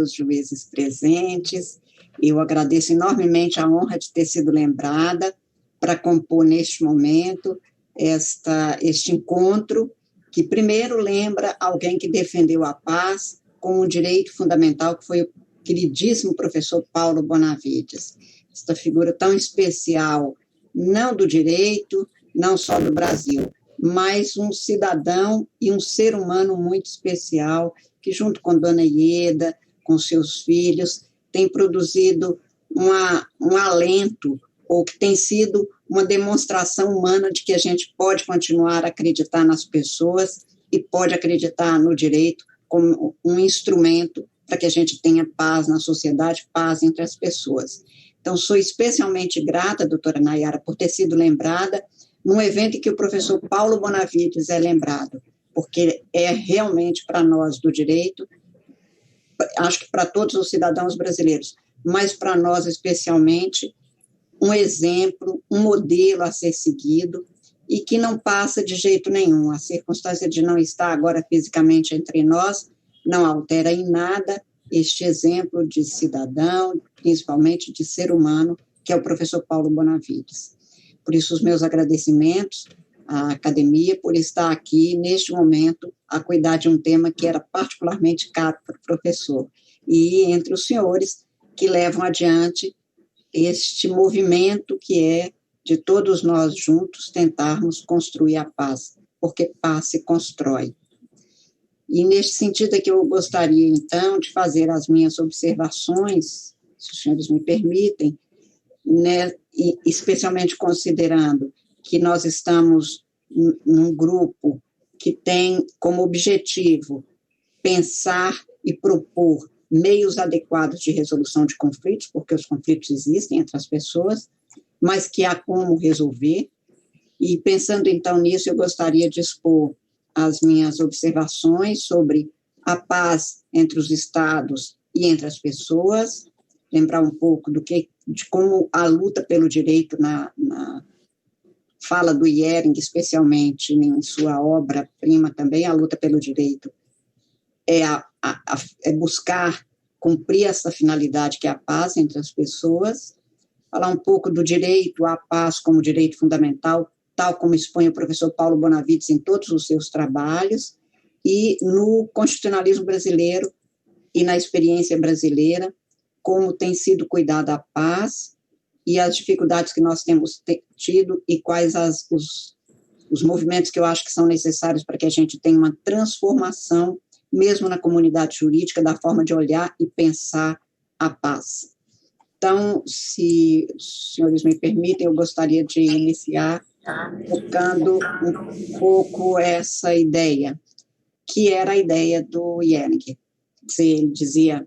os juízes presentes. Eu agradeço enormemente a honra de ter sido lembrada para compor neste momento este encontro, que primeiro lembra alguém que defendeu a paz como um direito fundamental, que foi o queridíssimo professor Paulo Bonavides. Esta figura tão especial, não do direito, não só do Brasil, mas um cidadão e um ser humano muito especial, que junto com Dona Ieda, com seus filhos, tem produzido um alento, ou que tem sido uma demonstração humana de que a gente pode continuar a acreditar nas pessoas e pode acreditar no direito como um instrumento para que a gente tenha paz na sociedade, paz entre as pessoas. Então, sou especialmente grata, doutora Nayara, por ter sido lembrada num evento em que o professor Paulo Bonavides é lembrado, porque é realmente para nós do direito, acho que para todos os cidadãos brasileiros, mas para nós especialmente, um exemplo, um modelo a ser seguido e que não passa de jeito nenhum. A circunstância de não estar agora fisicamente entre nós não altera em nada este exemplo de cidadão, principalmente de ser humano, que é o professor Paulo Bonavides. Por isso, os meus agradecimentos à academia por estar aqui, neste momento, a cuidar de um tema que era particularmente caro para o professor, e entre os senhores que levam adiante este movimento que é de todos nós juntos tentarmos construir a paz, porque paz se constrói. E neste sentido é que eu gostaria, então, de fazer as minhas observações, se os senhores me permitem, né, e especialmente considerando que nós estamos num grupo que tem como objetivo pensar e propor meios adequados de resolução de conflitos, porque os conflitos existem entre as pessoas, mas que há como resolver. E pensando então nisso, eu gostaria de expor as minhas observações sobre a paz entre os estados e entre as pessoas, lembrar um pouco de como a luta pelo direito na fala do Iering, especialmente em sua obra-prima também, a luta pelo direito, é buscar cumprir essa finalidade que é a paz entre as pessoas, falar um pouco do direito à paz como direito fundamental, tal como expõe o professor Paulo Bonavides em todos os seus trabalhos, e no constitucionalismo brasileiro e na experiência brasileira, como tem sido cuidada a paz e as dificuldades que nós temos tido e quais os movimentos que eu acho que são necessários para que a gente tenha uma transformação, mesmo na comunidade jurídica, da forma de olhar e pensar a paz. Então, se os senhores me permitem, eu gostaria de iniciar tocando um pouco essa ideia, que era a ideia do Iering. Ele dizia,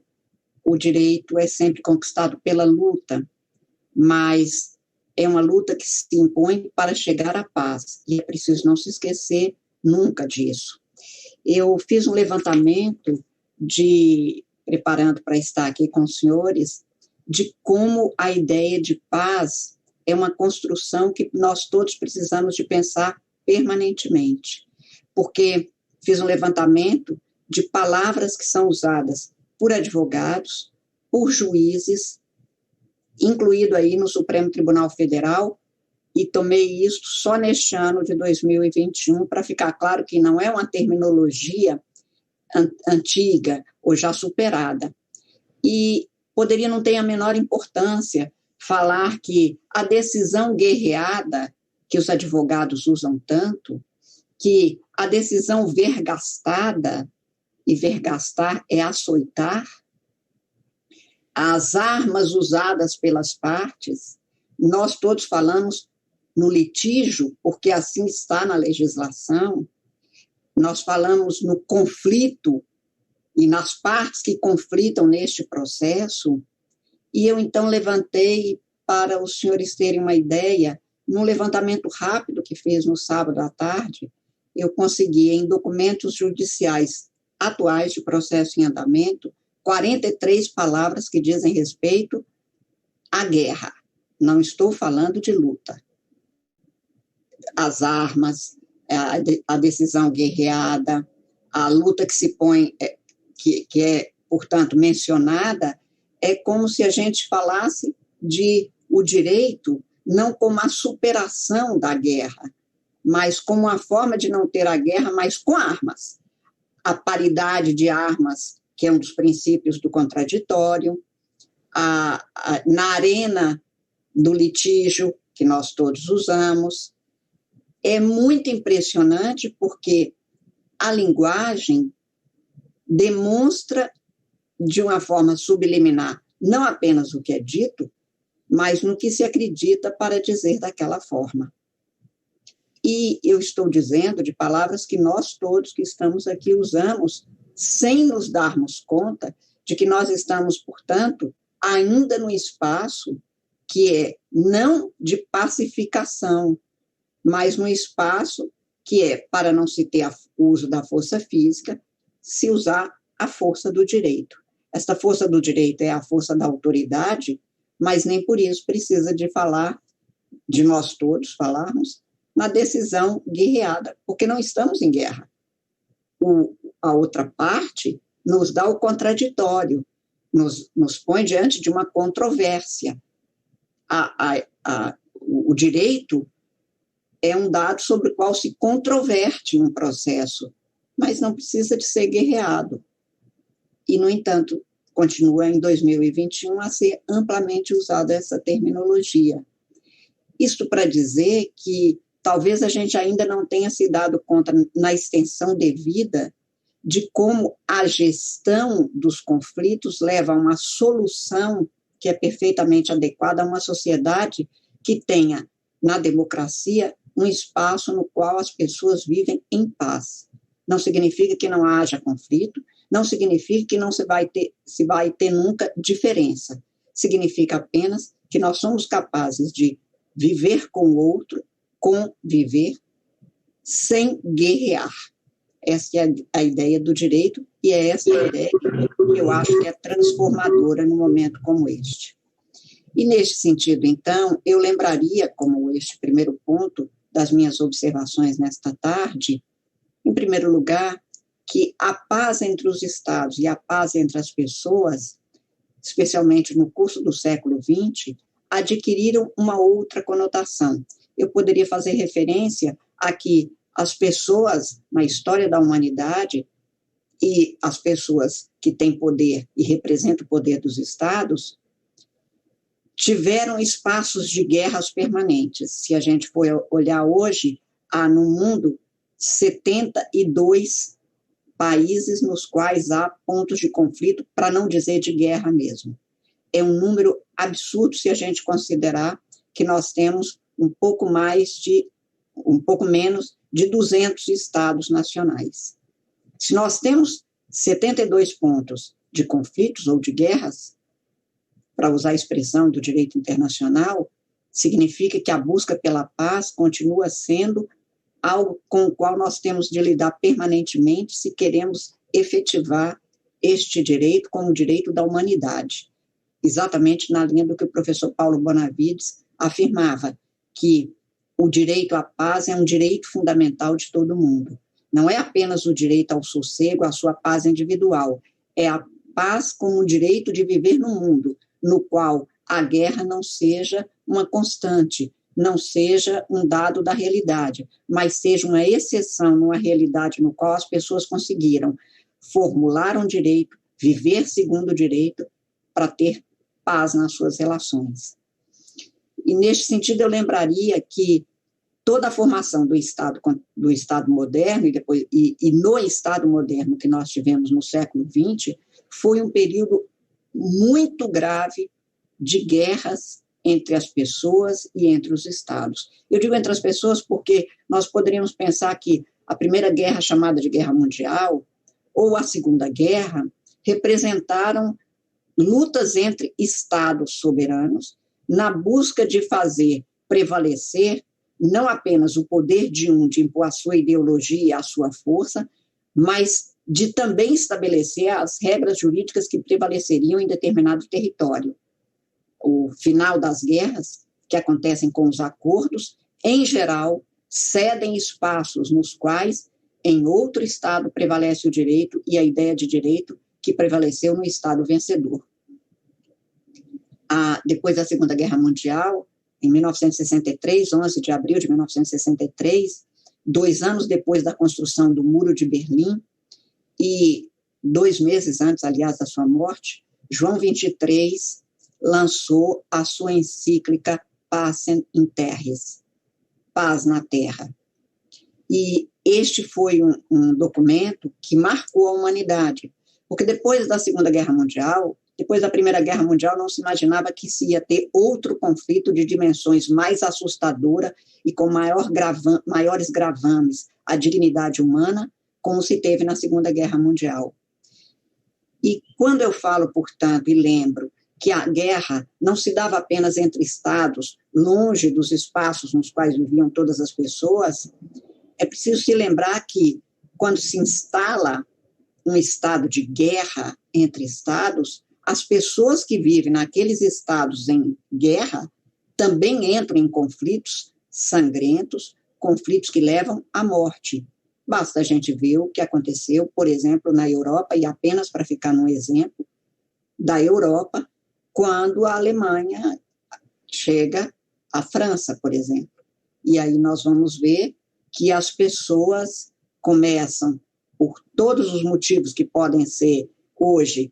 o direito é sempre conquistado pela luta, mas é uma luta que se impõe para chegar à paz, e é preciso não se esquecer nunca disso. Eu fiz um levantamento preparando para estar aqui com os senhores, de como a ideia de paz é uma construção que nós todos precisamos de pensar permanentemente, porque fiz um levantamento de palavras que são usadas por advogados, por juízes, incluído aí no Supremo Tribunal Federal, e tomei isso só neste ano de 2021, para ficar claro que não é uma terminologia antiga ou já superada. E poderia não ter a menor importância falar que a decisão guerreada, que os advogados usam tanto, que a decisão vergastada, e vergastar é açoitar, as armas usadas pelas partes, nós todos falamos no litígio, porque assim está na legislação, nós falamos no conflito e nas partes que conflitam neste processo, e eu então levantei, para os senhores terem uma ideia, num levantamento rápido que fiz no sábado à tarde, eu consegui, em documentos judiciais atuais de processo em andamento, 43 palavras que dizem respeito à guerra. Não estou falando de luta. As armas, a decisão guerreada, a luta que se põe, que é portanto, mencionada, é como se a gente falasse de o direito não como a superação da guerra, mas como uma forma de não ter a guerra, mas com armas. A paridade de armas, que é um dos princípios do contraditório, na arena do litígio, que nós todos usamos. É muito impressionante porque a linguagem demonstra de uma forma subliminar não apenas o que é dito, mas no que se acredita para dizer daquela forma. E eu estou dizendo de palavras que nós todos que estamos aqui usamos, sem nos darmos conta de que nós estamos, portanto, ainda no espaço que é não de pacificação, mas no espaço que é, para não se ter o uso da força física, se usar a força do direito. Esta força do direito é a força da autoridade, mas nem por isso precisa de falar, de nós todos falarmos, na decisão guerreada, porque não estamos em guerra. A outra parte nos dá o contraditório, nos põe diante de uma controvérsia. O direito é um dado sobre o qual se controverte um processo, mas não precisa de ser guerreado. E, no entanto, continua em 2021 a ser amplamente usada essa terminologia. Isto para dizer que talvez a gente ainda não tenha se dado conta, na extensão devida, de como a gestão dos conflitos leva a uma solução que é perfeitamente adequada a uma sociedade que tenha, na democracia, um espaço no qual as pessoas vivem em paz. Não significa que não haja conflito, não significa que não se vai ter nunca diferença. Significa apenas que nós somos capazes de viver com o outro, conviver, sem guerrear. Essa é a ideia do direito, e é essa a ideia que eu acho que é transformadora num momento como este. E, neste sentido, então, eu lembraria, como este primeiro ponto das minhas observações nesta tarde, em primeiro lugar, que a paz entre os Estados e a paz entre as pessoas, especialmente no curso do século XX, adquiriram uma outra conotação. Eu poderia fazer referência a que as pessoas na história da humanidade e as pessoas que têm poder e representam o poder dos Estados tiveram espaços de guerras permanentes. Se a gente for olhar hoje, há no mundo 72 países nos quais há pontos de conflito, para não dizer de guerra mesmo. É um número absurdo se a gente considerar que nós temos um pouco menos de 200 estados nacionais. Se nós temos 72 pontos de conflitos ou de guerras, para usar a expressão do direito internacional, significa que a busca pela paz continua sendo algo com o qual nós temos de lidar permanentemente se queremos efetivar este direito como direito da humanidade. Exatamente na linha do que o professor Paulo Bonavides afirmava, que o direito à paz é um direito fundamental de todo mundo. Não é apenas o direito ao sossego, à sua paz individual, é a paz como o direito de viver num mundo no qual a guerra não seja uma constante, não seja um dado da realidade, mas seja uma exceção numa realidade no qual as pessoas conseguiram formular um direito, viver segundo o direito, para ter paz nas suas relações. E, neste sentido, eu lembraria que toda a formação do Estado moderno e no Estado moderno que nós tivemos no século XX foi um período muito grave de guerras entre as pessoas e entre os Estados. Eu digo entre as pessoas porque nós poderíamos pensar que a Primeira Guerra, chamada de Guerra Mundial, ou a Segunda Guerra, representaram lutas entre Estados soberanos na busca de fazer prevalecer não apenas o poder de um de impor a sua ideologia e a sua força, mas de também estabelecer as regras jurídicas que prevaleceriam em determinado território. O final das guerras, que acontecem com os acordos, em geral, cedem espaços nos quais, em outro Estado, prevalece o direito, e a ideia de direito que prevaleceu no Estado vencedor. Depois da Segunda Guerra Mundial, em 1963, 11 de abril de 1963, 2 anos depois da construção do Muro de Berlim, e 2 meses antes, aliás, da sua morte, João XXIII lançou a sua encíclica Pacem in Terris, Paz na Terra. E este foi um documento que marcou a humanidade, porque depois da Segunda Guerra Mundial, depois da Primeira Guerra Mundial, não se imaginava que se ia ter outro conflito de dimensões mais assustadora e com maiores gravames à dignidade humana, como se teve na Segunda Guerra Mundial. E quando eu falo, portanto, e lembro que a guerra não se dava apenas entre estados, longe dos espaços nos quais viviam todas as pessoas, é preciso se lembrar que, quando se instala um estado de guerra entre estados, as pessoas que vivem naqueles estados em guerra também entram em conflitos sangrentos, conflitos que levam à morte. Basta a gente ver o que aconteceu, por exemplo, na Europa, e apenas para ficar num exemplo, da Europa, quando a Alemanha chega à França, por exemplo. E aí nós vamos ver que as pessoas começam, por todos os motivos que podem ser hoje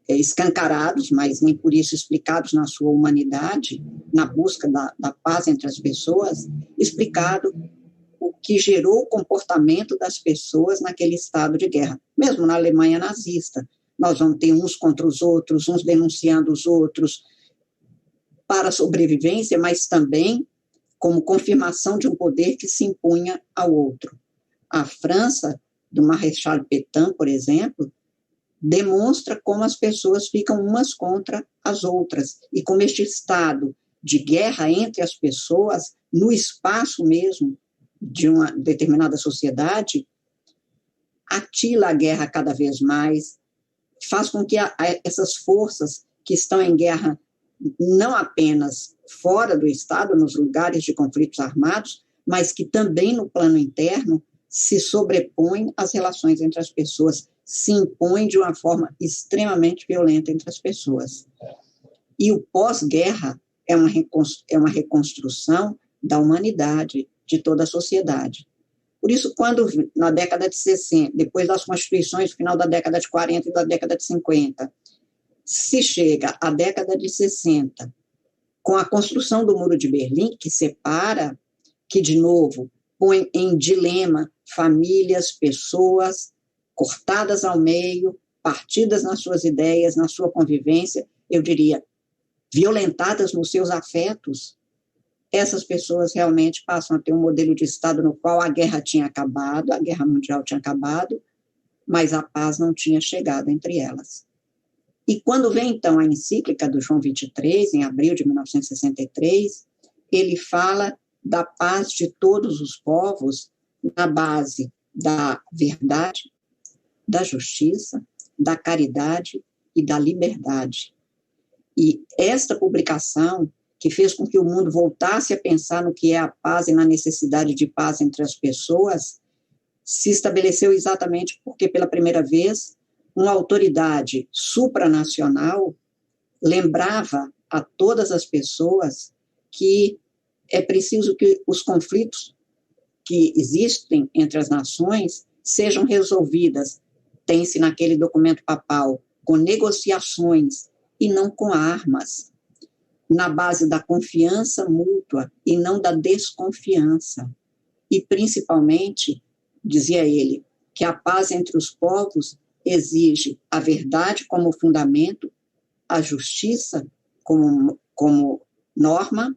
escancarados, mas nem por isso explicados na sua humanidade, na busca da paz entre as pessoas, explicado o que gerou o comportamento das pessoas naquele estado de guerra. Mesmo na Alemanha nazista, nós vamos ter uns contra os outros, uns denunciando os outros para a sobrevivência, mas também como confirmação de um poder que se impunha ao outro. A França, do Marechal Pétain, por exemplo, demonstra como as pessoas ficam umas contra as outras, e como este estado de guerra entre as pessoas, no espaço mesmo de uma determinada sociedade, atila a guerra cada vez mais, faz com que essas forças que estão em guerra, não apenas fora do Estado, nos lugares de conflitos armados, mas que também no plano interno se sobrepõem às relações entre as pessoas, se impõem de uma forma extremamente violenta entre as pessoas. E o pós-guerra é uma reconstrução da humanidade, de toda a sociedade. Por isso, quando na década de 60, depois das constituições, no final da década de 40 e da década de 50, se chega à década de 60, com a construção do Muro de Berlim, que separa, que, de novo, põe em dilema famílias, pessoas cortadas ao meio, partidas nas suas ideias, na sua convivência, eu diria, violentadas nos seus afetos, essas pessoas realmente passam a ter um modelo de Estado no qual a guerra tinha acabado, a guerra mundial tinha acabado, mas a paz não tinha chegado entre elas. E quando vem, então, a encíclica do João XXIII, em abril de 1963, ele fala da paz de todos os povos na base da verdade, da justiça, da caridade e da liberdade. E esta publicação, que fez com que o mundo voltasse a pensar no que é a paz e na necessidade de paz entre as pessoas, se estabeleceu exatamente porque, pela primeira vez, uma autoridade supranacional lembrava a todas as pessoas que é preciso que os conflitos que existem entre as nações sejam resolvidas, tem-se naquele documento papal, com negociações e não com armas, na base da confiança mútua e não da desconfiança. E, principalmente, dizia ele, que a paz entre os povos exige a verdade como fundamento, a justiça como norma,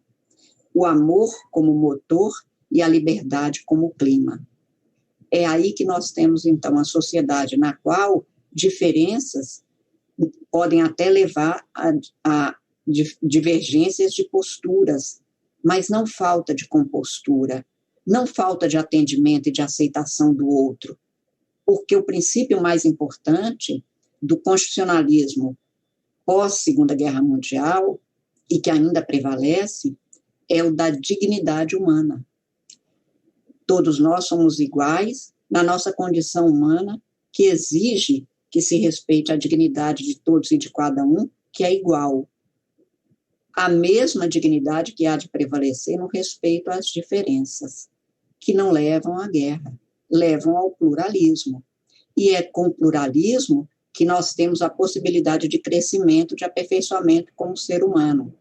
o amor como motor e a liberdade como clima. É aí que nós temos, então, a sociedade na qual diferenças podem até levar a divergências de posturas, mas não falta de compostura, não falta de atendimento e de aceitação do outro, porque o princípio mais importante do constitucionalismo pós-Segunda Guerra Mundial, e que ainda prevalece, é o da dignidade humana. Todos nós somos iguais na nossa condição humana, que exige que se respeite a dignidade de todos e de cada um, que é igual. A mesma dignidade que há de prevalecer no respeito às diferenças, que não levam à guerra, levam ao pluralismo. E é com pluralismo que nós temos a possibilidade de crescimento, de aperfeiçoamento como ser humano.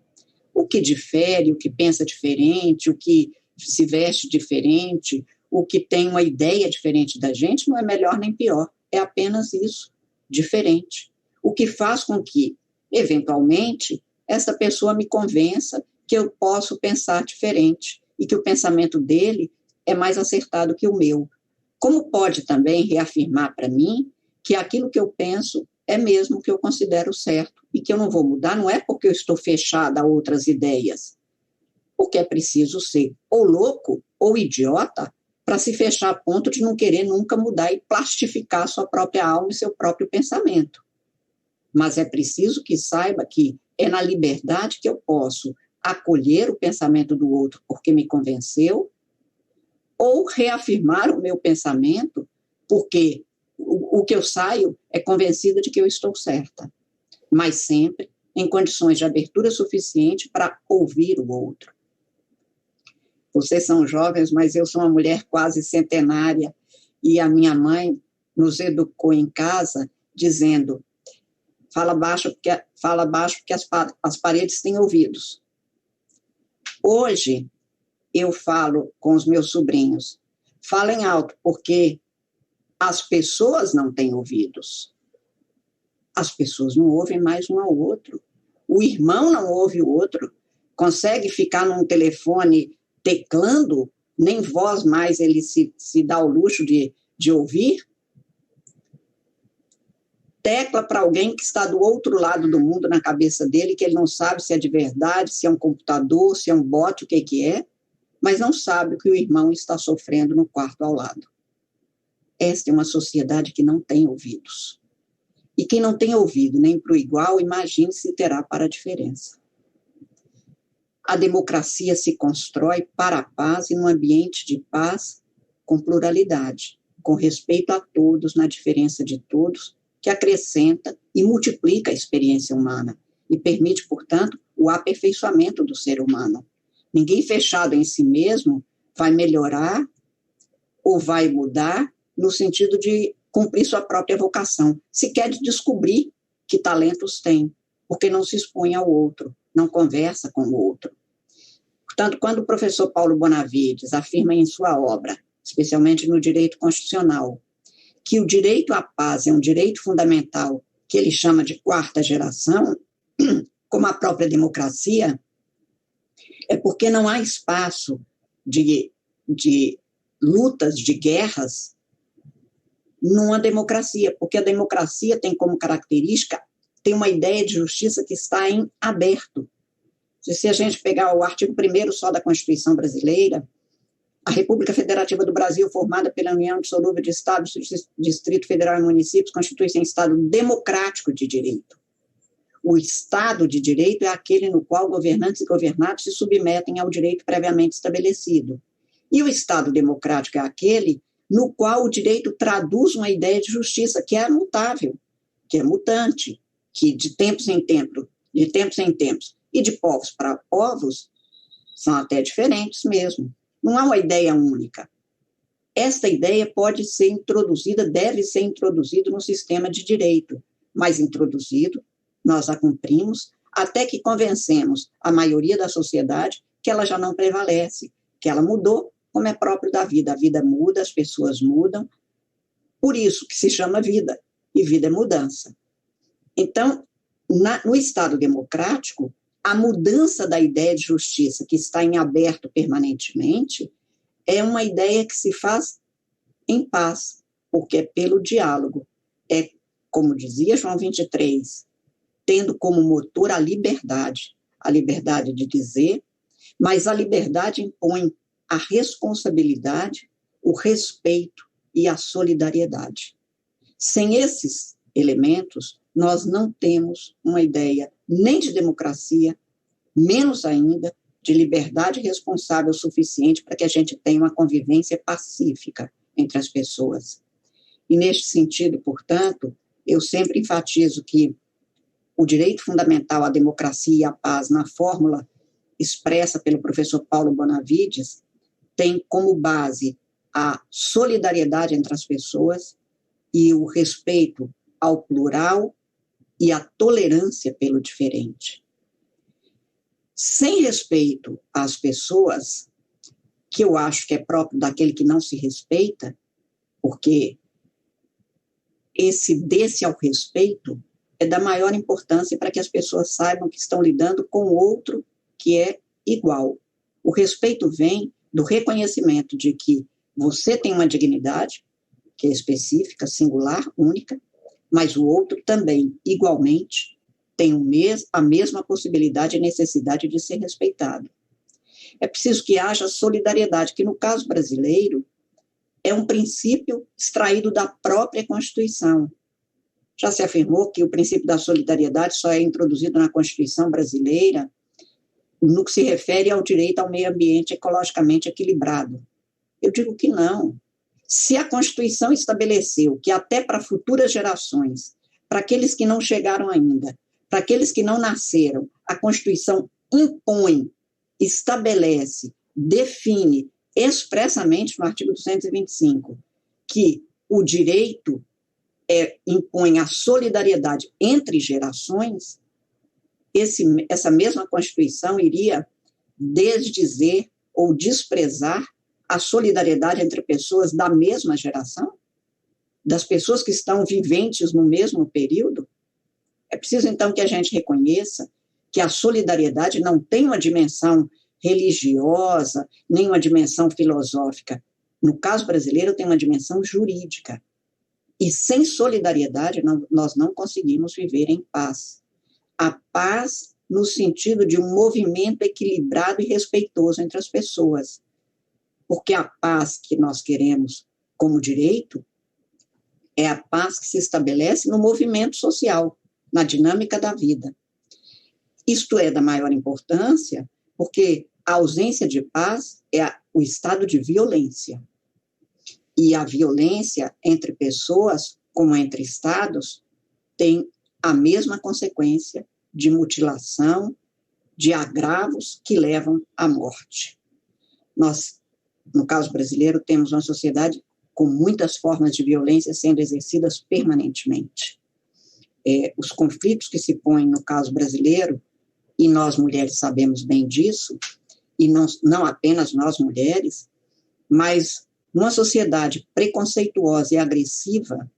O que difere, o que pensa diferente, o que se veste diferente, o que tem uma ideia diferente da gente, não é melhor nem pior, é apenas isso, diferente. O que faz com que, eventualmente, essa pessoa me convença que eu posso pensar diferente e que o pensamento dele é mais acertado que o meu. Como pode também reafirmar para mim que aquilo que eu penso é mesmo o que eu considero certo e que eu não vou mudar, não é porque eu estou fechada a outras ideias, porque é preciso ser ou louco ou idiota para se fechar a ponto de não querer nunca mudar e plastificar sua própria alma e seu próprio pensamento. Mas é preciso que saiba que é na liberdade que eu posso acolher o pensamento do outro porque me convenceu, ou reafirmar o meu pensamento porque o que eu saio é convencida de que eu estou certa, mas sempre em condições de abertura suficiente para ouvir o outro. Vocês são jovens, mas eu sou uma mulher quase centenária e a minha mãe nos educou em casa dizendo: fala baixo porque as paredes têm ouvidos. Hoje, eu falo com os meus sobrinhos, falem alto, porque as pessoas não têm ouvidos. As pessoas não ouvem mais um ao outro. O irmão não ouve o outro. Consegue ficar num telefone teclando, nem voz mais ele se dá o luxo de ouvir. Tecla para alguém que está do outro lado do mundo na cabeça dele, que ele não sabe se é de verdade, se é um computador, se é um bot, o que é, mas não sabe o que o irmão está sofrendo no quarto ao lado. Esta é uma sociedade que não tem ouvidos. E quem não tem ouvido nem para o igual, imagine se terá para a diferença. A democracia se constrói para a paz e num ambiente de paz com pluralidade, com respeito a todos, na diferença de todos, que acrescenta e multiplica a experiência humana e permite, portanto, o aperfeiçoamento do ser humano. Ninguém fechado em si mesmo vai melhorar ou vai mudar no sentido de cumprir sua própria vocação, sequer de descobrir que talentos tem, porque não se expõe ao outro, não conversa com o outro. Portanto, quando o professor Paulo Bonavides afirma em sua obra, especialmente no direito constitucional, que o direito à paz é um direito fundamental, que ele chama de quarta geração, como a própria democracia, é porque não há espaço de lutas, de guerras, numa democracia, porque a democracia tem como característica, tem uma ideia de justiça que está em aberto. Se a gente pegar o artigo 1º só da Constituição Brasileira, a República Federativa do Brasil, formada pela União Dissolúvel de Estados, Distrito Federal e Municípios, constitui-se em Estado democrático de direito. O Estado de direito é aquele no qual governantes e governados se submetem ao direito previamente estabelecido. E o Estado democrático é aquele no qual o direito traduz uma ideia de justiça que é mutável, que é mutante, que de tempos em tempos, e de povos para povos, são até diferentes mesmo. Não há uma ideia única. Esta ideia pode ser introduzida, deve ser introduzida no sistema de direito, mas introduzido, nós a cumprimos, até que convencemos a maioria da sociedade que ela já não prevalece, que ela mudou, como é próprio da vida. A vida muda, as pessoas mudam, por isso que se chama vida, e vida é mudança. Então, no Estado democrático, a mudança da ideia de justiça, que está em aberto permanentemente, é uma ideia que se faz em paz, porque é pelo diálogo. É, como dizia João 23, tendo como motor a liberdade de dizer, mas a liberdade impõe a responsabilidade, o respeito e a solidariedade. Sem esses elementos, nós não temos uma ideia nem de democracia, menos ainda de liberdade responsável suficiente para que a gente tenha uma convivência pacífica entre as pessoas. E neste sentido, portanto, eu sempre enfatizo que o direito fundamental à democracia e à paz, na fórmula expressa pelo professor Paulo Bonavides, tem como base a solidariedade entre as pessoas e o respeito ao plural e a tolerância pelo diferente. Sem respeito às pessoas, que eu acho que é próprio daquele que não se respeita, porque esse desse ao respeito é da maior importância para que as pessoas saibam que estão lidando com outro que é igual. O respeito vem do reconhecimento de que você tem uma dignidade, que é específica, singular, única, mas o outro também, igualmente, tem a mesma possibilidade e necessidade de ser respeitado. É preciso que haja solidariedade, que no caso brasileiro é um princípio extraído da própria Constituição. Já se afirmou que o princípio da solidariedade só é introduzido na Constituição brasileira no que se refere ao direito ao meio ambiente ecologicamente equilibrado. Eu digo que não. Se a Constituição estabeleceu que até para futuras gerações, para aqueles que não chegaram ainda, para aqueles que não nasceram, a Constituição impõe, estabelece, define expressamente no artigo 225 que o direito impõe a solidariedade entre gerações, essa mesma Constituição iria desdizer ou desprezar a solidariedade entre pessoas da mesma geração, das pessoas que estão viventes no mesmo período? É preciso, então, que a gente reconheça que a solidariedade não tem uma dimensão religiosa, nem uma dimensão filosófica. No caso brasileiro, tem uma dimensão jurídica. E sem solidariedade, nós não conseguimos viver em paz. A paz no sentido de um movimento equilibrado e respeitoso entre as pessoas. Porque a paz que nós queremos como direito é a paz que se estabelece no movimento social, na dinâmica da vida. Isto é da maior importância porque a ausência de paz é o estado de violência. E a violência entre pessoas, como entre estados, tem a mesma consequência de mutilação, de agravos que levam à morte. Nós, no caso brasileiro, temos uma sociedade com muitas formas de violência sendo exercidas permanentemente. Os conflitos que se põem no caso brasileiro, e nós mulheres sabemos bem disso, e não apenas nós mulheres, mas numa sociedade preconceituosa e agressiva,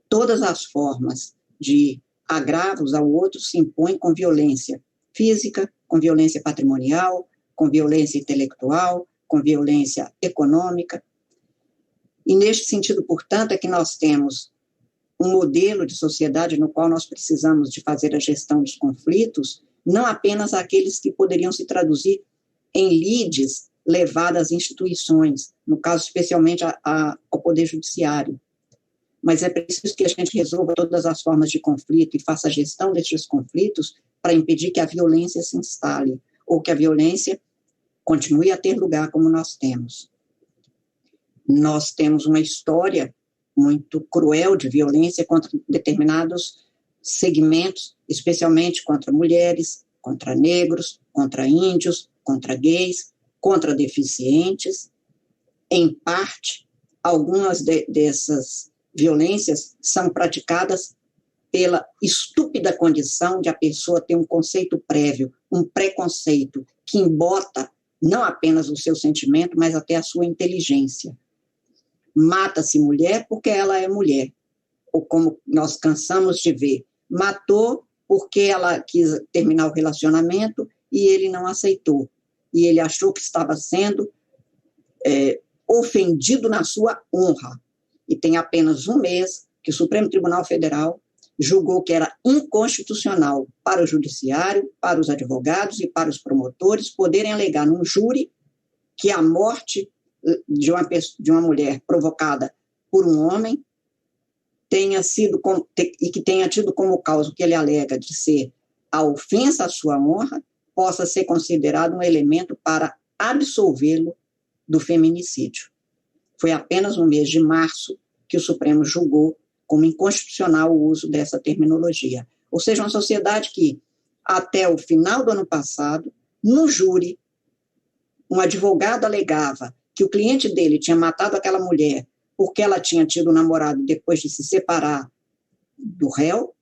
todas as formas de agravos ao outro se impõem com violência física, com violência patrimonial, com violência intelectual, com violência econômica. E neste sentido, portanto, é que nós temos um modelo de sociedade no qual nós precisamos de fazer a gestão dos conflitos, não apenas aqueles que poderiam se traduzir em lides levadas às instituições, no caso especialmente ao Poder Judiciário. Mas é preciso que a gente resolva todas as formas de conflito e faça a gestão destes conflitos para impedir que a violência se instale, ou que a violência continue a ter lugar como nós temos. Nós temos uma história muito cruel de violência contra determinados segmentos, especialmente contra mulheres, contra negros, contra índios, contra gays, contra deficientes. Em parte, algumas dessas violências são praticadas pela estúpida condição de a pessoa ter um conceito prévio, um preconceito que embota não apenas o seu sentimento, mas até a sua inteligência. Mata-se mulher porque ela é mulher, ou como nós cansamos de ver, matou porque ela quis terminar o relacionamento e ele não aceitou. E ele achou que estava sendo ofendido na sua honra. E tem apenas um mês que o Supremo Tribunal Federal julgou que era inconstitucional para o judiciário, para os advogados e para os promotores poderem alegar num júri que a morte de uma mulher provocada por um homem tenha sido e que tenha tido como causa o que ele alega de ser a ofensa à sua honra, possa ser considerado um elemento para absolvê-lo do feminicídio. Foi apenas no mês de março que o Supremo julgou como inconstitucional o uso dessa terminologia. Ou seja, uma sociedade que, até o final do ano passado, no júri, um advogado alegava que o cliente dele tinha matado aquela mulher porque ela tinha tido um namorado depois de se separar do réu,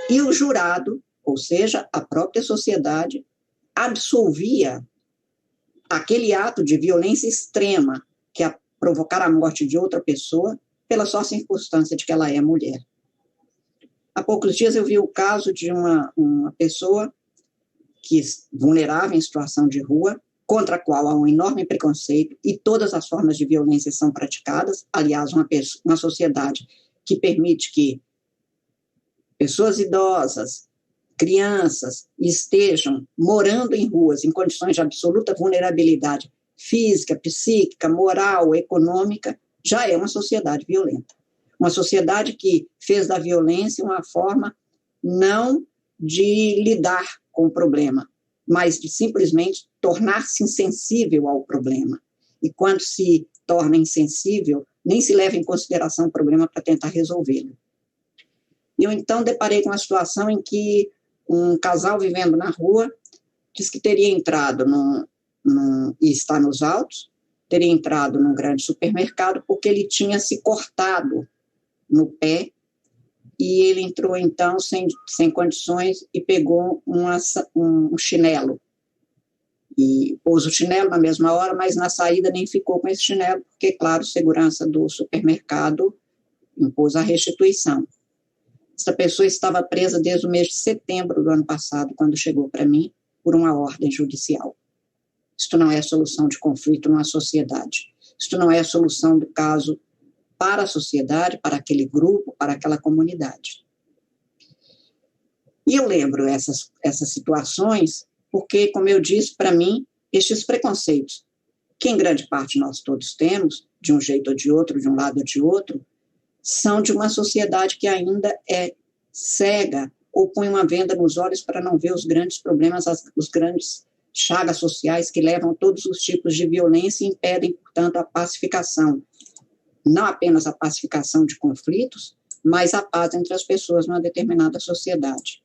e o jurado, ou seja, a própria sociedade, absolvia aquele ato de violência extrema que é provocar a morte de outra pessoa pela só circunstância de que ela é mulher. Há poucos dias eu vi o caso de uma pessoa que vulnerável em situação de rua, contra a qual há um enorme preconceito e todas as formas de violência são praticadas. Aliás, uma sociedade que permite que pessoas idosas, crianças estejam morando em ruas em condições de absoluta vulnerabilidade física, psíquica, moral, econômica, já é uma sociedade violenta. Uma sociedade que fez da violência uma forma não de lidar com o problema, mas de simplesmente tornar-se insensível ao problema. E quando se torna insensível, nem se leva em consideração o problema para tentar resolvê-lo. Eu, então, deparei com uma situação em que um casal vivendo na rua disse que teria entrado e está nos autos, teria entrado num grande supermercado porque ele tinha se cortado no pé e ele entrou, então, sem condições e pegou um chinelo. E pôs o chinelo na mesma hora, mas na saída nem ficou com esse chinelo, porque, claro, segurança do supermercado impôs a restituição. Essa pessoa estava presa desde o mês de setembro do ano passado, quando chegou para mim, por uma ordem judicial. Isto não é solução de conflito numa sociedade. Isto não é a solução do caso para a sociedade, para aquele grupo, para aquela comunidade. E eu lembro essas situações porque, como eu disse, para mim, estes preconceitos, que em grande parte nós todos temos, de um jeito ou de outro, de um lado ou de outro, são de uma sociedade que ainda é cega ou põe uma venda nos olhos para não ver os grandes problemas, os grandes chagas sociais que levam a todos os tipos de violência e impedem, portanto, a pacificação. Não apenas a pacificação de conflitos, mas a paz entre as pessoas numa determinada sociedade.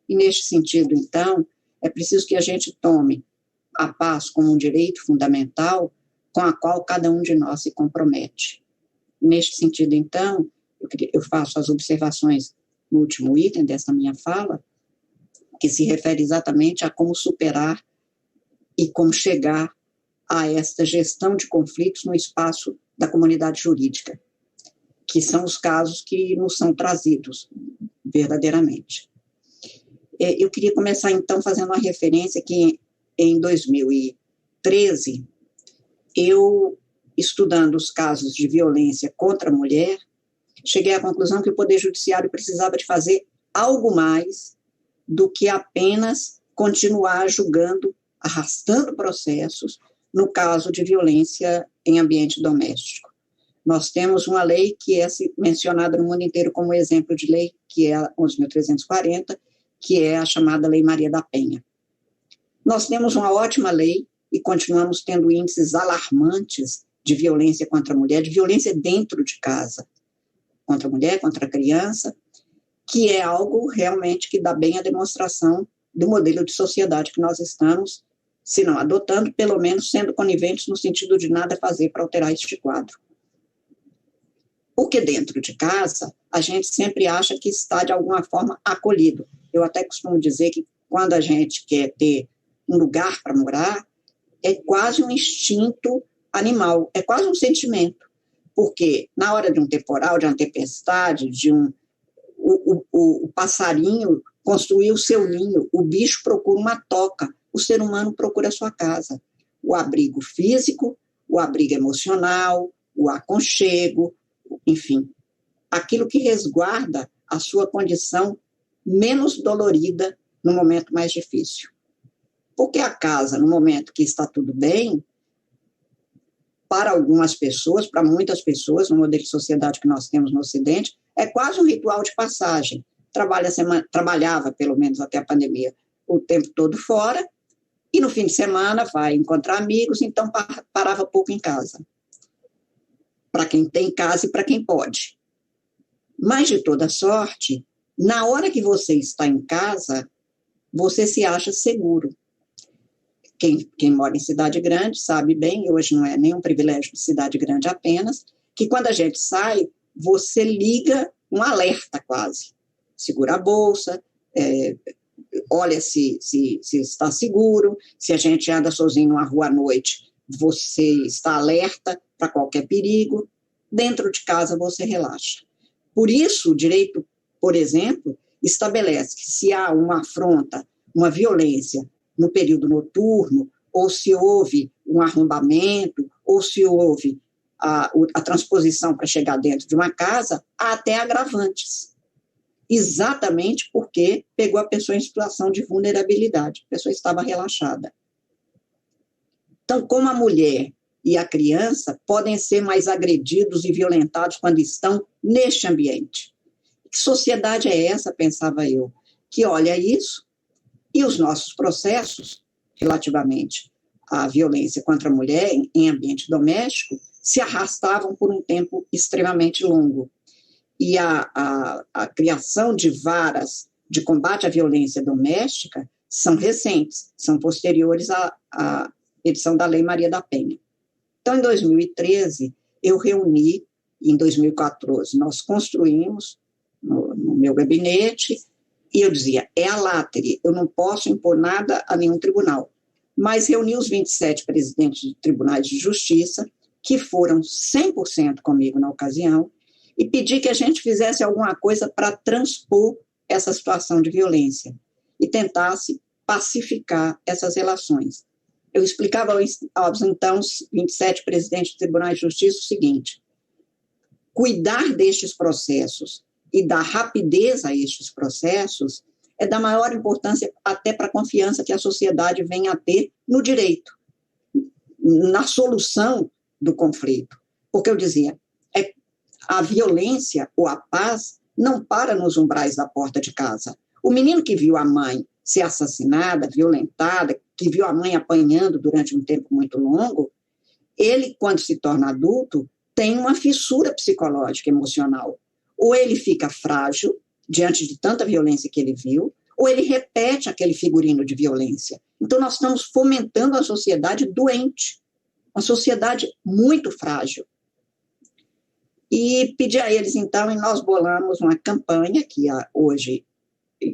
E, neste sentido, então, é preciso que a gente tome a paz como um direito fundamental com a qual cada um de nós se compromete. E, neste sentido, então, eu faço as observações no último item dessa minha fala, que se refere exatamente a como superar e como chegar a esta gestão de conflitos no espaço da comunidade jurídica, que são os casos que nos são trazidos verdadeiramente. Eu queria começar, então, fazendo uma referência que, em 2013, eu, estudando os casos de violência contra a mulher, cheguei à conclusão que o Poder Judiciário precisava de fazer algo mais do que apenas continuar julgando, arrastando processos, no caso de violência em ambiente doméstico. Nós temos uma lei que é mencionada no mundo inteiro como exemplo de lei, que é a 11.340, que é a chamada Lei Maria da Penha. Nós temos uma ótima lei e continuamos tendo índices alarmantes de violência contra a mulher, de violência dentro de casa, contra a mulher, contra a criança, que é algo realmente que dá bem a demonstração do modelo de sociedade que nós estamos, se não adotando, pelo menos sendo coniventes no sentido de nada fazer para alterar este quadro. Porque dentro de casa, a gente sempre acha que está, de alguma forma, acolhido. Eu até costumo dizer que quando a gente quer ter um lugar para morar, é quase um instinto animal, é quase um sentimento. Porque na hora de um temporal, de uma tempestade, o passarinho construiu o seu ninho, o bicho procura uma toca, o ser humano procura a sua casa. O abrigo físico, o abrigo emocional, o aconchego, enfim, aquilo que resguarda a sua condição menos dolorida no momento mais difícil. Porque a casa, no momento que está tudo bem, para algumas pessoas, para muitas pessoas, no modelo de sociedade que nós temos no Ocidente, é quase um ritual de passagem. Trabalhava, pelo menos até a pandemia, o tempo todo fora, e no fim de semana vai encontrar amigos, então parava pouco em casa. Para quem tem casa e para quem pode. Mas, de toda sorte, na hora que você está em casa, você se acha seguro. Quem mora em cidade grande sabe bem, e hoje não é nenhum privilégio de cidade grande apenas, que quando a gente sai, você liga um alerta quase. Segura a bolsa, olha se está seguro, se a gente anda sozinho numa rua à noite, você está alerta para qualquer perigo. Dentro de casa você relaxa. Por isso, o direito, por exemplo, estabelece que se há uma afronta, uma violência no período noturno, ou se houve um arrombamento, ou se houve a transposição para chegar dentro de uma casa, há até agravantes. Exatamente porque pegou a pessoa em situação de vulnerabilidade, a pessoa estava relaxada. Então, como a mulher e a criança podem ser mais agredidos e violentados quando estão neste ambiente? Que sociedade é essa, pensava eu, que olha isso e os nossos processos relativamente à violência contra a mulher em ambiente doméstico se arrastavam por um tempo extremamente longo. E a criação de varas de combate à violência doméstica são recentes, são posteriores à edição da Lei Maria da Penha. Então, em 2013, eu reuni, em 2014, nós construímos no meu gabinete, e eu dizia, é a látere, eu não posso impor nada a nenhum tribunal. Mas reuni os 27 presidentes de tribunais de justiça, que foram 100% comigo na ocasião, e pedi que a gente fizesse alguma coisa para transpor essa situação de violência e tentasse pacificar essas relações. Eu explicava aos então 27 presidentes de tribunais de justiça o seguinte: cuidar destes processos e dar rapidez a estes processos é da maior importância até para a confiança que a sociedade vem a ter no direito, na solução do conflito. Porque eu dizia, a violência ou a paz não para nos umbrais da porta de casa. O menino que viu a mãe ser assassinada, violentada, que viu a mãe apanhando durante um tempo muito longo, ele, quando se torna adulto, tem uma fissura psicológica, emocional. Ou ele fica frágil diante de tanta violência que ele viu, ou ele repete aquele figurino de violência. Então, nós estamos fomentando a sociedade doente, uma sociedade muito frágil. E pedi a eles, então, e nós bolamos uma campanha que hoje,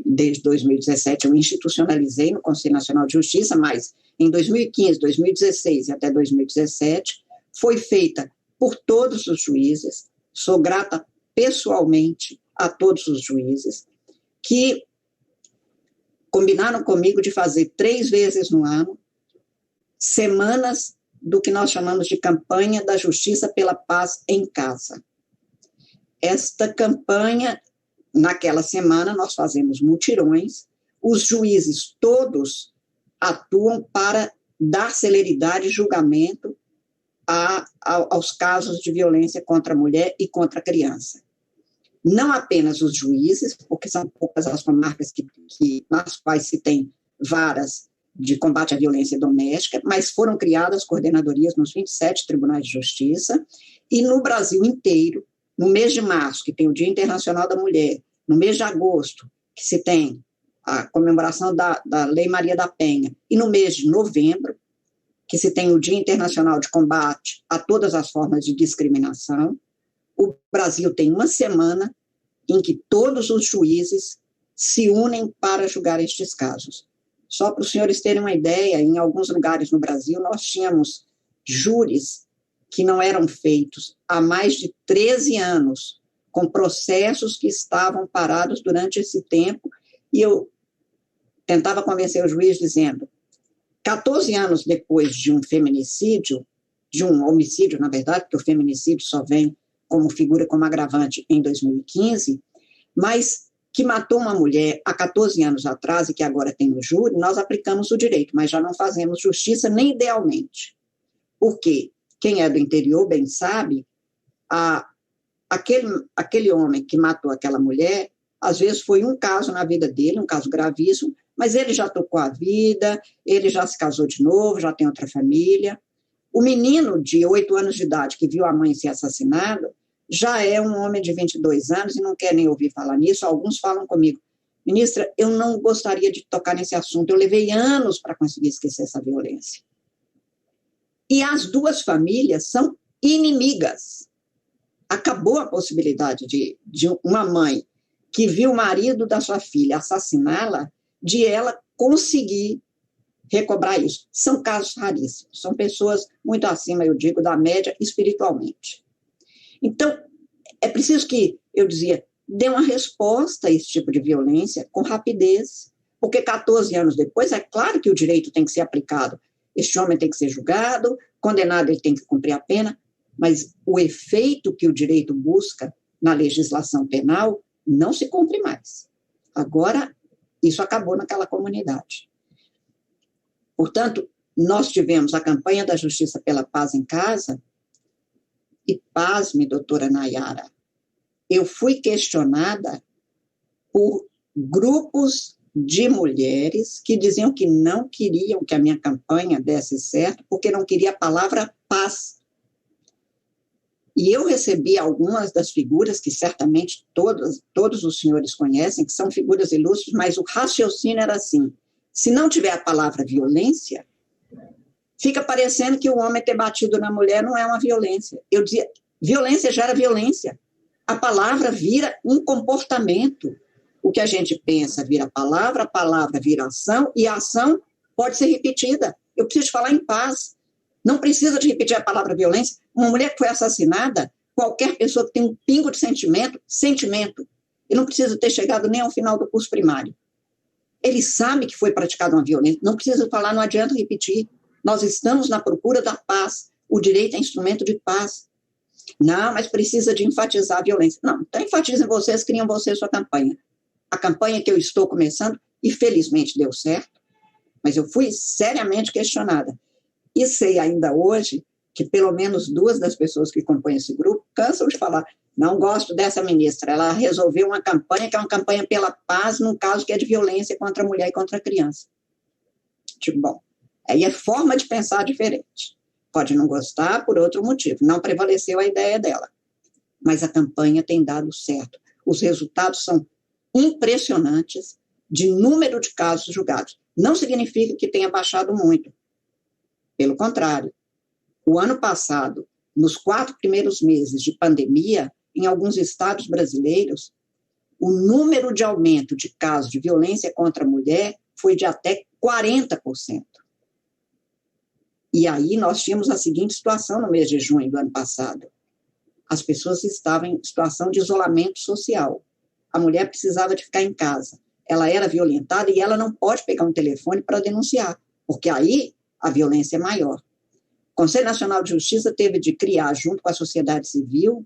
desde 2017, eu institucionalizei no Conselho Nacional de Justiça, mas em 2015, 2016 e até 2017, foi feita por todos os juízes. Sou grata pessoalmente a todos os juízes, que combinaram comigo de fazer 3 vezes no ano semanas do que nós chamamos de campanha da Justiça pela Paz em Casa. Esta campanha, naquela semana, nós fazemos mutirões, os juízes todos atuam para dar celeridade e julgamento aos casos de violência contra a mulher e contra a criança. Não apenas os juízes, porque são poucas as comarcas nas quais se tem varas de combate à violência doméstica, mas foram criadas coordenadorias nos 27 tribunais de justiça, e no Brasil inteiro, no mês de março, que tem o Dia Internacional da Mulher, no mês de agosto, que se tem a comemoração da Lei Maria da Penha, e no mês de novembro, que se tem o Dia Internacional de Combate a todas as formas de discriminação, o Brasil tem uma semana em que todos os juízes se unem para julgar estes casos. Só para os senhores terem uma ideia, em alguns lugares no Brasil, nós tínhamos júris que não eram feitos há mais de 13 anos, com processos que estavam parados durante esse tempo, e eu tentava convencer o juiz dizendo, 14 anos depois de um feminicídio, de um homicídio, na verdade, porque o feminicídio só vem como figura, como agravante em 2015, mas que matou uma mulher há 14 anos atrás e que agora tem no júri, nós aplicamos o direito, mas já não fazemos justiça nem idealmente. Porque quem é do interior bem sabe, aquele homem que matou aquela mulher, às vezes foi um caso na vida dele, um caso gravíssimo, mas ele já tocou a vida, ele já se casou de novo, já tem outra família. O menino de 8 anos de idade que viu a mãe ser assassinada, já é um homem de 22 anos e não quer nem ouvir falar nisso. Alguns falam comigo, ministra, eu não gostaria de tocar nesse assunto, eu levei anos para conseguir esquecer essa violência. E as duas famílias são inimigas. Acabou a possibilidade de uma mãe que viu o marido da sua filha assassiná-la, de ela conseguir recobrar isso. São casos raríssimos, são pessoas muito acima, eu digo, da média espiritualmente. Então, é preciso que, eu dizia, dê uma resposta a esse tipo de violência com rapidez, porque 14 anos depois, é claro que o direito tem que ser aplicado. Este homem tem que ser julgado, condenado, ele tem que cumprir a pena, mas o efeito que o direito busca na legislação penal não se cumpre mais. Agora, isso acabou naquela comunidade. Portanto, nós tivemos a campanha da Justiça pela Paz em Casa, e pasme, doutora Nayara, eu fui questionada por grupos de mulheres que diziam que não queriam que a minha campanha desse certo, porque não queria a palavra paz. E eu recebi algumas das figuras que certamente todos os senhores conhecem, que são figuras ilustres, mas o raciocínio era assim, se não tiver a palavra violência, fica parecendo que o homem ter batido na mulher não é uma violência. Eu dizia, violência gera violência. A palavra vira um comportamento. O que a gente pensa vira palavra, a palavra vira ação, e a ação pode ser repetida. Eu preciso falar em paz. Não precisa de repetir a palavra violência. Uma mulher que foi assassinada, qualquer pessoa que tem um pingo de sentimento, e não precisa ter chegado nem ao final do curso primário. Ele sabe que foi praticada uma violência, não precisa falar, não adianta repetir. Nós estamos na procura da paz. O direito é instrumento de paz. Não, mas precisa de enfatizar a violência. Não, então enfatizem vocês, criam vocês sua campanha. A campanha que eu estou começando, e felizmente deu certo, mas eu fui seriamente questionada. E sei ainda hoje que pelo menos 2 das pessoas que compõem esse grupo cansam de falar, não gosto dessa ministra, ela resolveu uma campanha que é uma campanha pela paz, num caso que é de violência contra a mulher e contra a criança. Tipo, bom, aí é forma de pensar diferente. Pode não gostar por outro motivo, não prevaleceu a ideia dela. Mas a campanha tem dado certo. Os resultados são impressionantes de número de casos julgados. Não significa que tenha baixado muito. Pelo contrário, o ano passado, nos 4 primeiros meses de pandemia, em alguns estados brasileiros, o número de aumento de casos de violência contra a mulher foi de até 40%. E aí nós tínhamos a seguinte situação no mês de junho do ano passado. As pessoas estavam em situação de isolamento social. A mulher precisava de ficar em casa. Ela era violentada e ela não pode pegar um telefone para denunciar, porque aí a violência é maior. O Conselho Nacional de Justiça teve de criar, junto com a sociedade civil,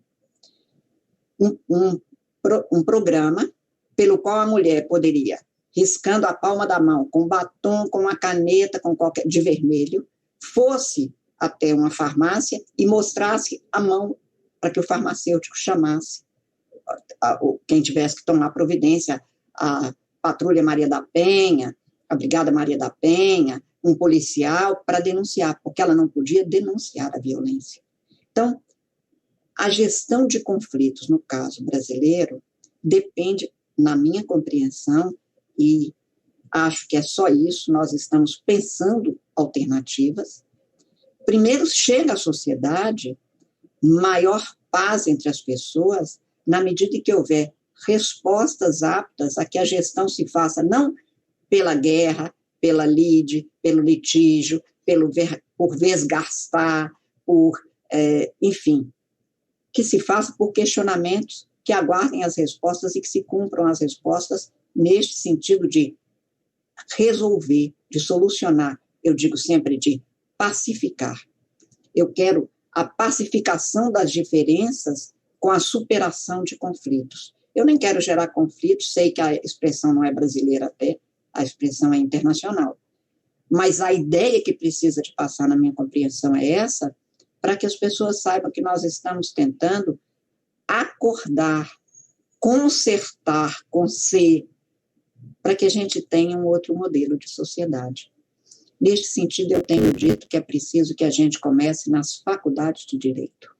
um programa pelo qual a mulher poderia, riscando a palma da mão, com batom, com uma caneta, com qualquer de vermelho, fosse até uma farmácia e mostrasse a mão para que o farmacêutico chamasse quem tivesse que tomar providência, a Patrulha Maria da Penha, a Brigada Maria da Penha, um policial, para denunciar, porque ela não podia denunciar a violência. Então, a gestão de conflitos, no caso brasileiro, depende, na minha compreensão, e acho que é só isso, nós estamos pensando alternativas. Primeiro, chega à sociedade maior paz entre as pessoas, na medida em que houver respostas aptas a que a gestão se faça não pela guerra, pela lide, pelo litígio, por vesgastar, enfim, que se faça por questionamentos que aguardem as respostas e que se cumpram as respostas neste sentido de resolver, de solucionar, eu digo sempre de pacificar. Eu quero a pacificação das diferenças com a superação de conflitos. Eu nem quero gerar conflitos, sei que a expressão não é brasileira até, a expressão é internacional. Mas a ideia que precisa de passar na minha compreensão é essa, para que as pessoas saibam que nós estamos tentando acordar, consertar com C, para que a gente tenha um outro modelo de sociedade. Neste sentido, eu tenho dito que é preciso que a gente comece nas faculdades de direito.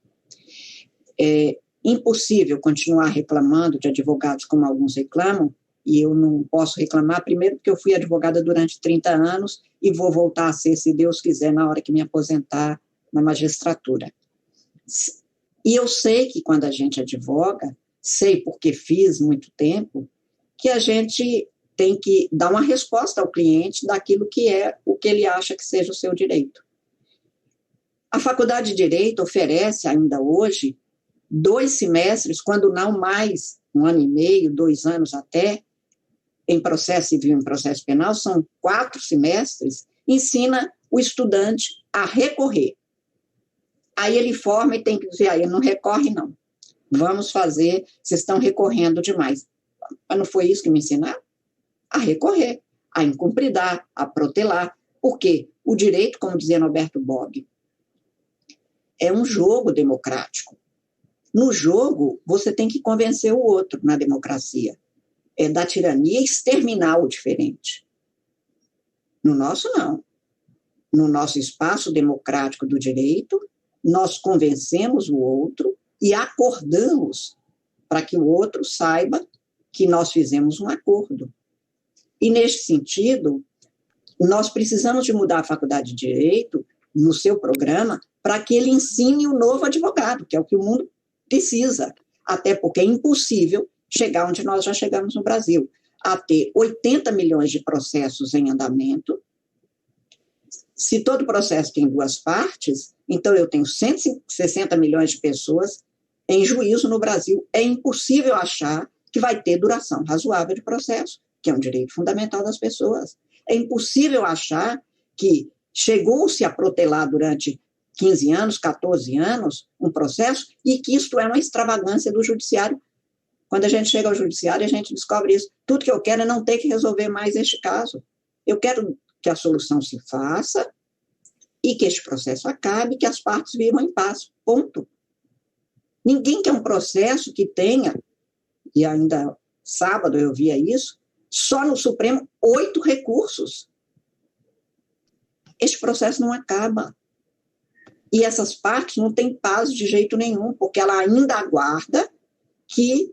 impossível continuar reclamando de advogados como alguns reclamam, e eu não posso reclamar, primeiro porque eu fui advogada durante 30 anos e vou voltar a ser, se Deus quiser, na hora que me aposentar na magistratura. E eu sei que quando a gente advoga, sei porque fiz muito tempo, que a gente tem que dar uma resposta ao cliente daquilo que é o que ele acha que seja o seu direito. A Faculdade de Direito oferece ainda hoje 2 semestres, quando não mais, 1 ano e meio, 2 anos até, em processo civil e em processo penal, são 4 semestres, ensina o estudante a recorrer. Aí ele forma e tem que dizer, aí não recorre não, vamos fazer, vocês estão recorrendo demais. Mas não foi isso que me ensinaram? A recorrer, a incumpridar, a protelar. Por quê? O direito, como dizia Norberto Bobbio, é um jogo democrático. No jogo, você tem que convencer o outro, na democracia. É da tirania exterminar o diferente. No nosso, não. No nosso espaço democrático do direito, nós convencemos o outro e acordamos para que o outro saiba que nós fizemos um acordo. E, neste sentido, nós precisamos de mudar a Faculdade de Direito, no seu programa, para que ele ensine o novo advogado, que é o que o mundo precisa. Até porque é impossível chegar onde nós já chegamos no Brasil, a ter 80 milhões de processos em andamento. Se todo processo tem 2 partes, então eu tenho 160 milhões de pessoas em juízo no Brasil. É impossível achar que vai ter duração razoável de processo, que é um direito fundamental das pessoas. É impossível achar que chegou-se a protelar durante 15 anos, 14 anos, um processo, e que isto é uma extravagância do judiciário. Quando a gente chega ao judiciário, a gente descobre isso. Tudo que eu quero é não ter que resolver mais este caso. Eu quero que a solução se faça e que este processo acabe, que as partes vivam em paz. Ponto. Ninguém quer um processo que tenha, e ainda sábado eu via isso, só no Supremo 8 recursos. Este processo não acaba. E essas partes não têm paz de jeito nenhum, porque ela ainda aguarda que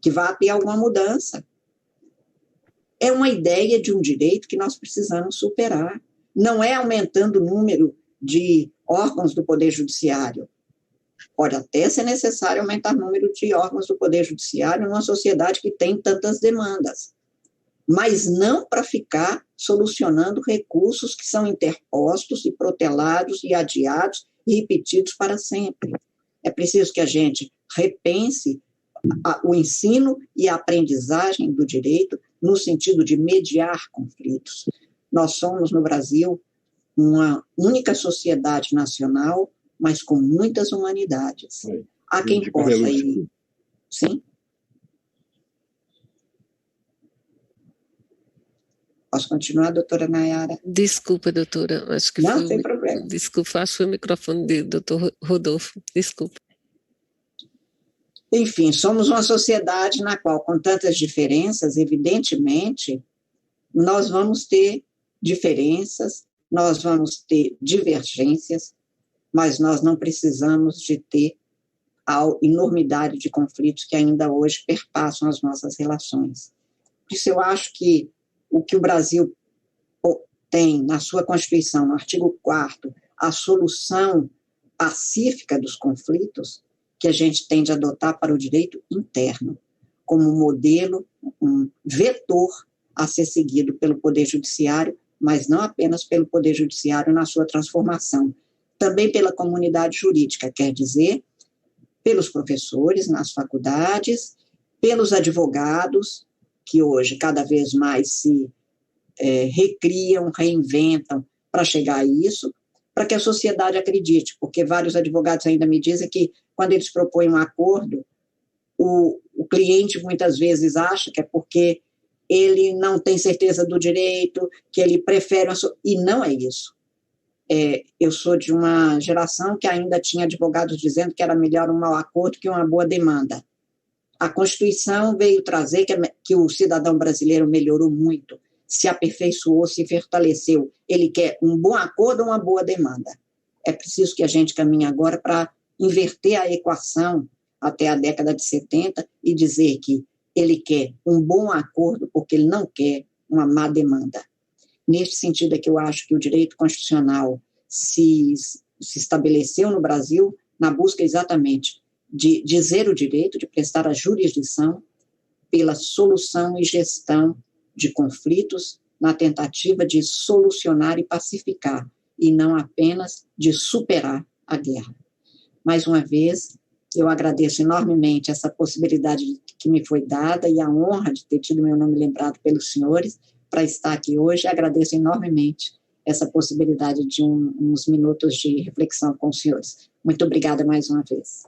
vá ter alguma mudança. É uma ideia de um direito que nós precisamos superar. Não é aumentando o número de órgãos do Poder Judiciário. Pode até ser necessário aumentar o número de órgãos do Poder Judiciário numa sociedade que tem tantas demandas, mas não para ficar solucionando recursos que são interpostos e protelados e adiados e repetidos para sempre. É preciso que a gente repense o ensino e a aprendizagem do direito no sentido de mediar conflitos. Nós somos, no Brasil, uma única sociedade nacional, mas com muitas humanidades. Há quem possa ir... Sim? Posso continuar, doutora Nayara? Desculpa, doutora, acho que não, sem problema. Desculpa, acho que foi o microfone do doutor Rodolfo, desculpa. Enfim, somos uma sociedade na qual, com tantas diferenças, evidentemente, nós vamos ter diferenças, nós vamos ter divergências, mas nós não precisamos de ter a enormidade de conflitos que ainda hoje perpassam as nossas relações. Por isso, eu acho que o Brasil tem na sua Constituição, no artigo 4º, a solução pacífica dos conflitos, que a gente tende a adotar para o direito interno, como modelo, um vetor a ser seguido pelo Poder Judiciário, mas não apenas pelo Poder Judiciário na sua transformação, também pela comunidade jurídica, quer dizer, pelos professores nas faculdades, pelos advogados, que hoje cada vez mais se recriam, reinventam para chegar a isso, para que a sociedade acredite, porque vários advogados ainda me dizem que quando eles propõem um acordo, o cliente muitas vezes acha que é porque ele não tem certeza do direito, que ele prefere... E não é isso. Eu sou de uma geração que ainda tinha advogados dizendo que era melhor um mau acordo que uma boa demanda. A Constituição veio trazer que o cidadão brasileiro melhorou muito, se aperfeiçoou, se fortaleceu. Ele quer um bom acordo ou uma boa demanda. É preciso que a gente caminhe agora para inverter a equação até a década de 70 e dizer que ele quer um bom acordo porque ele não quer uma má demanda. Neste sentido é que eu acho que o direito constitucional se estabeleceu no Brasil na busca exatamente de dizer o direito, de prestar a jurisdição pela solução e gestão de conflitos na tentativa de solucionar e pacificar, e não apenas de superar a guerra. Mais uma vez, eu agradeço enormemente essa possibilidade que me foi dada e a honra de ter tido meu nome lembrado pelos senhores para estar aqui hoje. Agradeço enormemente essa possibilidade de uns minutos de reflexão com os senhores. Muito obrigada mais uma vez.